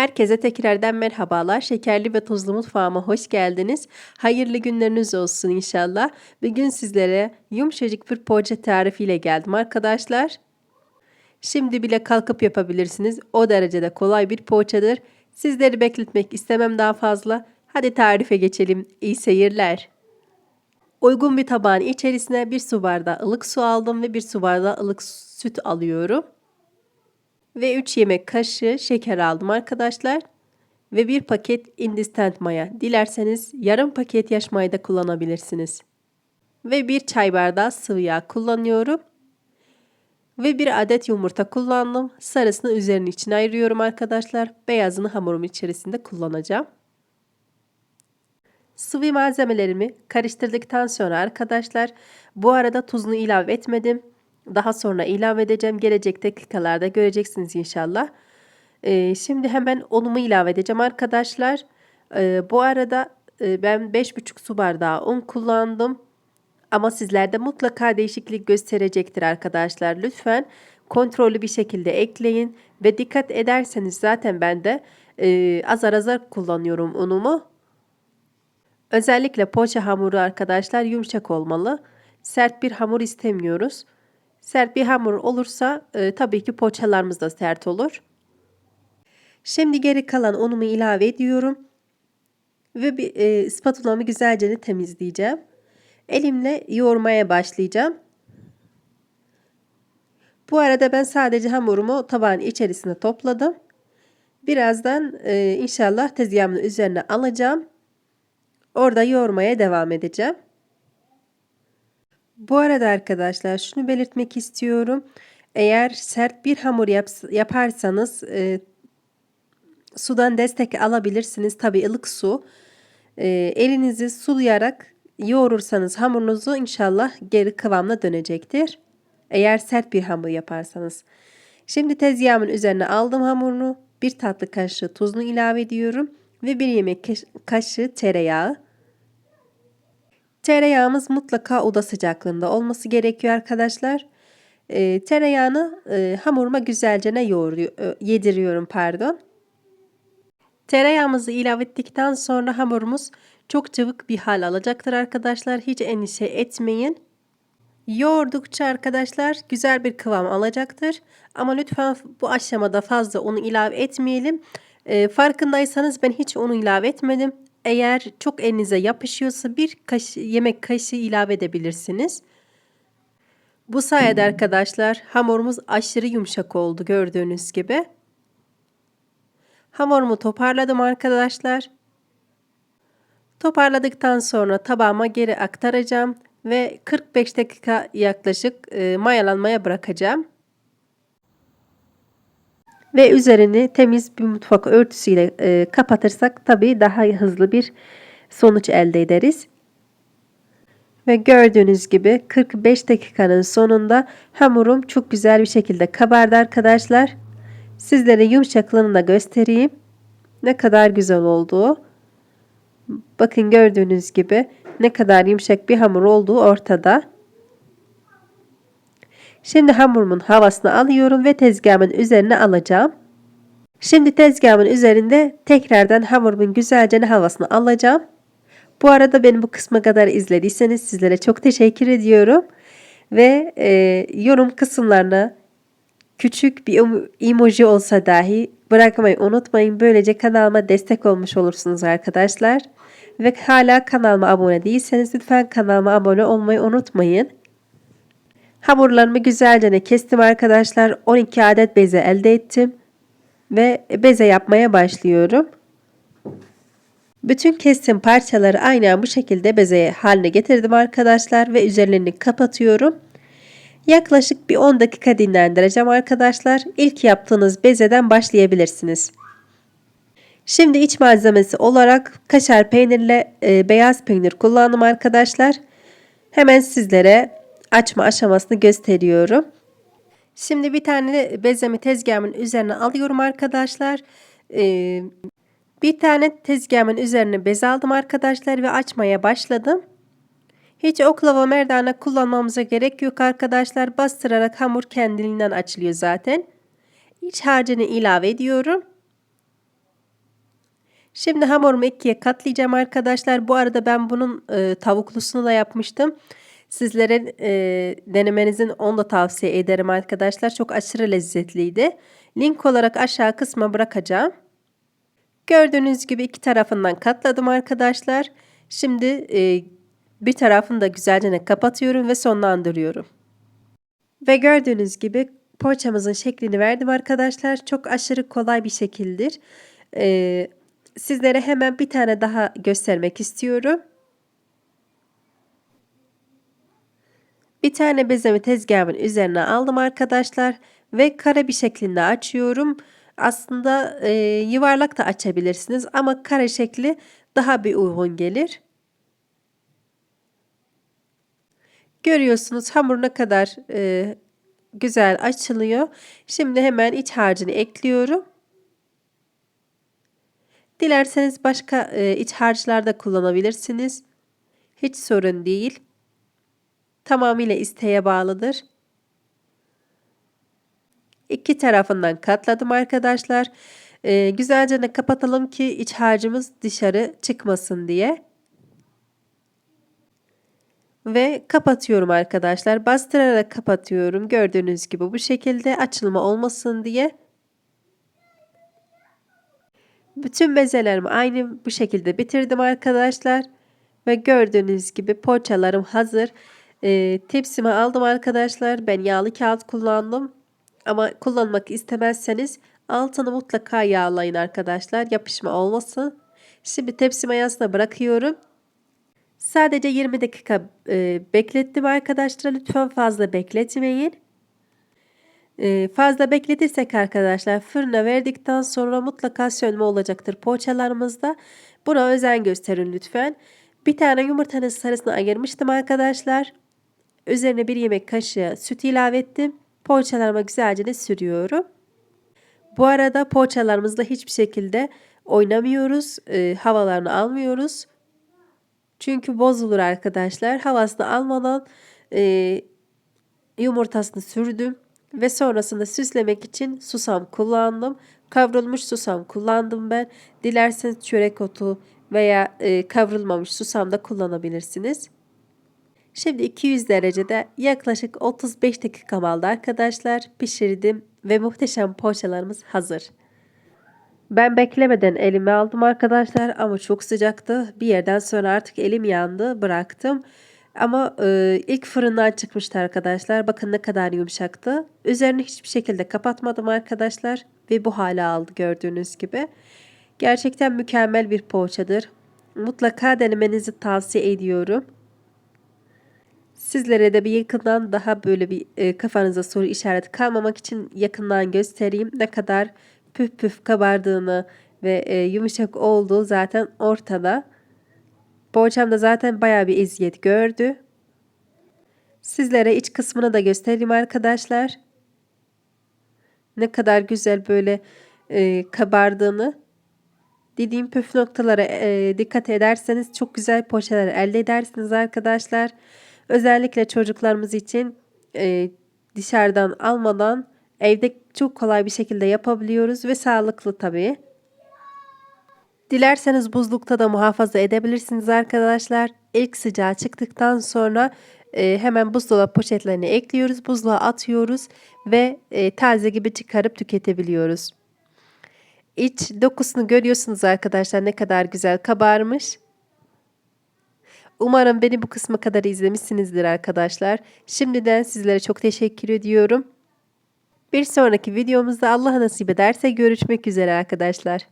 Herkese tekrardan merhabalar. Şekerli ve Tuzlu Mutfağıma hoş geldiniz. Hayırlı günleriniz olsun inşallah. Bugün sizlere yumuşacık bir poğaça tarifiyle geldim arkadaşlar. Şimdi bile kalkıp yapabilirsiniz. O derecede kolay bir poğaçadır. Sizleri bekletmek istemem daha fazla. Hadi tarife geçelim. İyi seyirler. Uygun bir tabağın içerisine bir su bardağı ılık su aldım ve bir su bardağı ılık süt alıyorum. Ve 3 yemek kaşığı şeker aldım arkadaşlar. Ve bir paket instant maya. Dilerseniz yarım paket yaş maya da kullanabilirsiniz. Ve bir çay bardağı sıvı yağ kullanıyorum. Ve bir adet yumurta kullandım. Sarısını üzerinin içine ayırıyorum arkadaşlar. Beyazını hamurum içerisinde kullanacağım. Sıvı malzemelerimi karıştırdıktan sonra arkadaşlar, bu arada tuzunu ilave etmedim. Daha sonra ilave edeceğim. Gelecek dakikalarda göreceksiniz inşallah. Şimdi hemen unumu ilave edeceğim arkadaşlar. Bu arada ben 5,5 su bardağı un kullandım. Ama sizlerde mutlaka değişiklik gösterecektir arkadaşlar. Lütfen kontrollü bir şekilde ekleyin. Ve dikkat ederseniz zaten ben de azar azar kullanıyorum unumu. Özellikle poğaça hamuru arkadaşlar yumuşak olmalı. Sert bir hamur istemiyoruz. Sert bir hamur olursa tabii ki poğaçalarımız da sert olur. Şimdi geri kalan unumu ilave ediyorum. Ve bir spatulamı güzelce temizleyeceğim. Elimle yoğurmaya başlayacağım. Bu arada ben sadece hamurumu tabağın içerisine topladım. Birazdan inşallah tezgahımın üzerine alacağım. Orada yoğurmaya devam edeceğim. Bu arada arkadaşlar şunu belirtmek istiyorum. Eğer sert bir hamur yaparsanız sudan destek alabilirsiniz. Tabii ılık su. Elinizi sulayarak yoğurursanız hamurunuzu inşallah geri kıvamına dönecektir. Eğer sert bir hamur yaparsanız. Şimdi tezgahımın üzerine aldım hamurunu. Bir tatlı kaşığı tuzunu ilave ediyorum. Ve bir yemek kaşığı tereyağı. Tereyağımız mutlaka oda sıcaklığında olması gerekiyor arkadaşlar. Tereyağını hamuruma güzelce yediriyorum pardon. Tereyağımızı ilave ettikten sonra hamurumuz çok cıvık bir hal alacaktır arkadaşlar. Hiç endişe etmeyin. Yoğurdukça arkadaşlar güzel bir kıvam alacaktır. Ama lütfen bu aşamada fazla unu ilave etmeyelim. Farkındaysanız ben hiç unu ilave etmedim. Eğer çok elinize yapışıyorsa bir yemek kaşığı ilave edebilirsiniz. Bu sayede arkadaşlar hamurumuz aşırı yumuşak oldu gördüğünüz gibi. Hamurumu toparladım arkadaşlar. Toparladıktan sonra tabağıma geri aktaracağım ve 45 dakika yaklaşık mayalanmaya bırakacağım. Ve üzerini temiz bir mutfak örtüsüyle kapatırsak tabii daha hızlı bir sonuç elde ederiz. Ve gördüğünüz gibi 45 dakikanın sonunda hamurum çok güzel bir şekilde kabardı arkadaşlar. Sizlere yumuşaklığını da göstereyim. Ne kadar güzel olduğu. Bakın gördüğünüz gibi ne kadar yumuşak bir hamur olduğu ortada. Şimdi hamurumun havasını alıyorum ve tezgahımın üzerine alacağım. Şimdi tezgahımın üzerinde tekrardan hamurumun güzelce havasını alacağım. Bu arada beni bu kısma kadar izlediyseniz sizlere çok teşekkür ediyorum. Ve yorum kısımlarına küçük bir emoji olsa dahi bırakmayı unutmayın. Böylece kanalıma destek olmuş olursunuz arkadaşlar. Ve hala kanalıma abone değilseniz lütfen kanalıma abone olmayı unutmayın. Hamurlarımı güzelce kestim arkadaşlar. 12 adet beze elde ettim. Ve beze yapmaya başlıyorum. Bütün kestiğim parçaları aynen bu şekilde beze haline getirdim arkadaşlar. Ve üzerlerini kapatıyorum. Yaklaşık bir 10 dakika dinlendireceğim arkadaşlar. İlk yaptığınız bezeden başlayabilirsiniz. Şimdi iç malzemesi olarak kaşar peynirle beyaz peynir kullandım arkadaşlar. Hemen sizlere açma aşamasını gösteriyorum. Şimdi bir tane bezemi tezgahımın üzerine alıyorum arkadaşlar. Bir tane tezgahımın üzerine bez aldım arkadaşlar ve açmaya başladım. Hiç oklava merdane kullanmamıza gerek yok arkadaşlar. Bastırarak hamur kendiliğinden açılıyor zaten. İç harcını ilave ediyorum. Şimdi hamurumu ikiye katlayacağım arkadaşlar. Bu arada ben bunun tavuklusunu da yapmıştım. Sizlere denemenizin onu da tavsiye ederim arkadaşlar. Çok aşırı lezzetliydi. Link olarak aşağı kısma bırakacağım. Gördüğünüz gibi iki tarafından katladım arkadaşlar. Şimdi bir tarafını da güzelce kapatıyorum ve sonlandırıyorum. Ve gördüğünüz gibi poğaçamızın şeklini verdim arkadaşlar. Çok aşırı kolay bir şekildir. Sizlere hemen bir tane daha göstermek istiyorum. Bir tane bezemi tezgahımın üzerine aldım arkadaşlar ve kare bir şeklinde açıyorum. Aslında yuvarlak da açabilirsiniz ama kare şekli daha bir uygun gelir. Görüyorsunuz hamur ne kadar güzel açılıyor. Şimdi hemen iç harcını ekliyorum. Dilerseniz başka iç harçlar da kullanabilirsiniz. Hiç sorun değil. Tamamıyla isteğe bağlıdır. İki tarafından katladım arkadaşlar. Güzelce de kapatalım ki iç harcımız dışarı çıkmasın diye. Ve kapatıyorum arkadaşlar. Bastırarak kapatıyorum. Gördüğünüz gibi bu şekilde açılma olmasın diye. Bütün bezelerimi aynı bu şekilde bitirdim arkadaşlar. Ve gördüğünüz gibi poğaçalarım hazır. Tepsime aldım arkadaşlar. Ben yağlı kağıt kullandım. Ama kullanmak istemezseniz altını mutlaka yağlayın arkadaşlar. Yapışma olmasın. Şimdi tepsi mayasına bırakıyorum. Sadece 20 dakika beklettim arkadaşlar. Lütfen fazla bekletmeyin. Fazla bekletirsek arkadaşlar fırına verdikten sonra mutlaka sönme olacaktır poğaçalarımızda. Buna özen gösterin lütfen. Bir tane yumurtanın sarısını ayırmıştım arkadaşlar. Üzerine bir yemek kaşığı süt ilave ettim. Poğaçalarıma güzelce de sürüyorum. Bu arada poğaçalarımızla hiçbir şekilde oynamıyoruz. Havalarını almıyoruz. Çünkü bozulur arkadaşlar. Havasını almadan yumurtasını sürdüm. Ve sonrasında süslemek için susam kullandım. Kavrulmuş susam kullandım ben. Dilerseniz çörek otu veya kavrulmamış susam da kullanabilirsiniz. Şimdi 200 derecede yaklaşık 35 dakika kaldı arkadaşlar. Pişirdim ve muhteşem poğaçalarımız hazır. Ben beklemeden elime aldım arkadaşlar ama çok sıcaktı. Bir yerden sonra artık elim yandı, bıraktım. Ama ilk fırından çıkmıştı arkadaşlar. Bakın ne kadar yumuşaktı. Üzerini hiçbir şekilde kapatmadım arkadaşlar ve bu hale aldı gördüğünüz gibi. Gerçekten mükemmel bir poğaçadır. Mutlaka denemenizi tavsiye ediyorum. Sizlere de bir yakından daha böyle bir kafanıza soru işareti kalmamak için yakından göstereyim. Ne kadar püf püf kabardığını ve yumuşak olduğu zaten ortada. Poğaçam da zaten bayağı bir eziyet gördü. Sizlere iç kısmını da göstereyim arkadaşlar. Ne kadar güzel böyle kabardığını. Dediğim püf noktalara dikkat ederseniz çok güzel poğaçalar elde edersiniz arkadaşlar. Özellikle çocuklarımız için dışarıdan almadan evde çok kolay bir şekilde yapabiliyoruz ve sağlıklı tabii. Dilerseniz buzlukta da muhafaza edebilirsiniz arkadaşlar. İlk sıcağı çıktıktan sonra hemen buzdolabı poşetlerini ekliyoruz. Buzluğa atıyoruz ve taze gibi çıkarıp tüketebiliyoruz. İç dokusunu görüyorsunuz arkadaşlar ne kadar güzel kabarmış. Umarım beni bu kısma kadar izlemişsinizdir arkadaşlar. Şimdiden sizlere çok teşekkür ediyorum. Bir sonraki videomuzda Allah nasip ederse görüşmek üzere arkadaşlar.